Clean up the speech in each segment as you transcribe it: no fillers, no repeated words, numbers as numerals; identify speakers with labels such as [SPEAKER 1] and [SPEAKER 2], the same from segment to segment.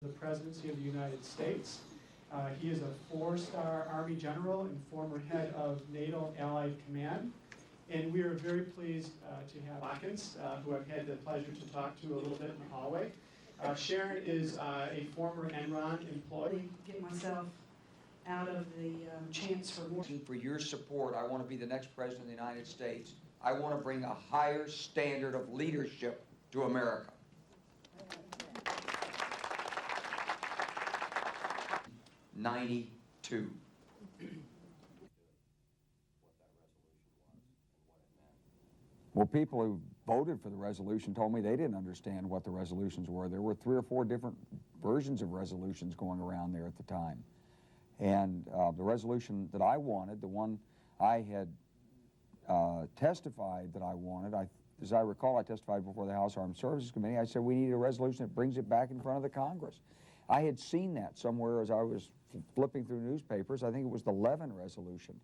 [SPEAKER 1] the presidency of the United States. He is a 4-star Army general and former head of NATO Allied Command. And we are very pleased to have Watkins, who I've had the pleasure to talk to a little bit in the hallway. Sharon is a former Enron employee.
[SPEAKER 2] Get myself out of the chance for more.
[SPEAKER 3] For your support, I want to be the next president of the United States. I want to bring a higher standard of leadership to America. '92.
[SPEAKER 4] Well, people who voted for the resolution told me they didn't understand what the resolutions were. There were 3 or 4 different versions of resolutions going around there at the time. And the resolution that I wanted, the one I had testified that I wanted, as I recall, I testified before the House Armed Services Committee. I said we need a resolution that brings it back in front of the Congress. I had seen that somewhere as I was flipping through newspapers. I think it was the Levin resolution.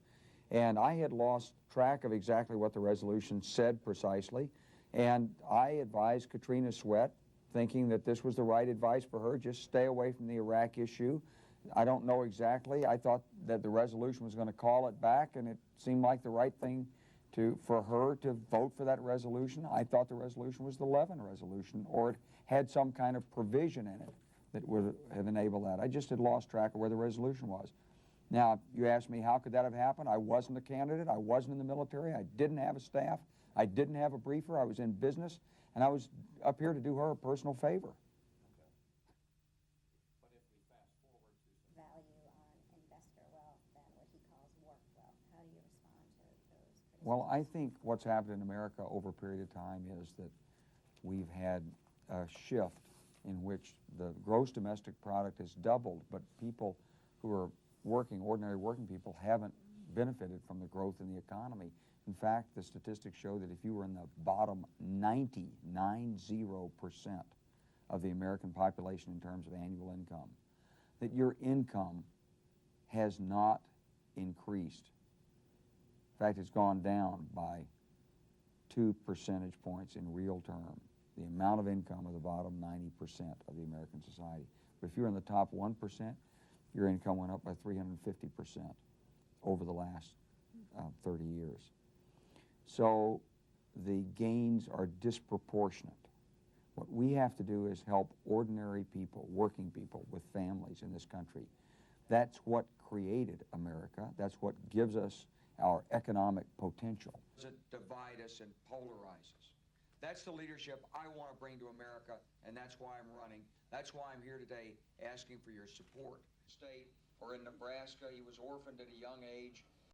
[SPEAKER 4] And I had lost track of exactly what the resolution said precisely. And I advised Katrina Swett, thinking that this was the right advice for her, just stay away from the Iraq issue. I don't know exactly. I thought that the resolution was going to call it back, and it seemed like the right thing for her to vote for that resolution. I thought the resolution was the Levin resolution, or it had some kind of provision in it that would have enabled that. I just had lost track of where the resolution was. Now, you asked me how could that have happened. I wasn't a candidate. I wasn't in the military. I didn't have a staff. I didn't have a briefer. I was in business, and I was up here to do her a personal favor. Well, I think what's happened in America over a period of time is that we've had a shift in which the gross domestic product has doubled, but people who are working, ordinary working people, haven't benefited from the growth in the economy. In fact, the statistics show that if you were in the bottom 90% of the American population in terms of annual income, that your income has not increased. In fact, it's gone down by 2 percentage points in real term, the amount of income of the bottom 90% of the American society. But if you're in the top 1%, your income went up by 350% over the last 30 years. So the gains are disproportionate. What we have to do is help ordinary people, working people with families in this country. That's what created America. That's what gives us our economic potential.
[SPEAKER 3] It divide us and polarize us. That's the leadership I want to bring to America, and that's why I'm running. That's why I'm here today asking for your support. State or in Nebraska, he was orphaned at a young age.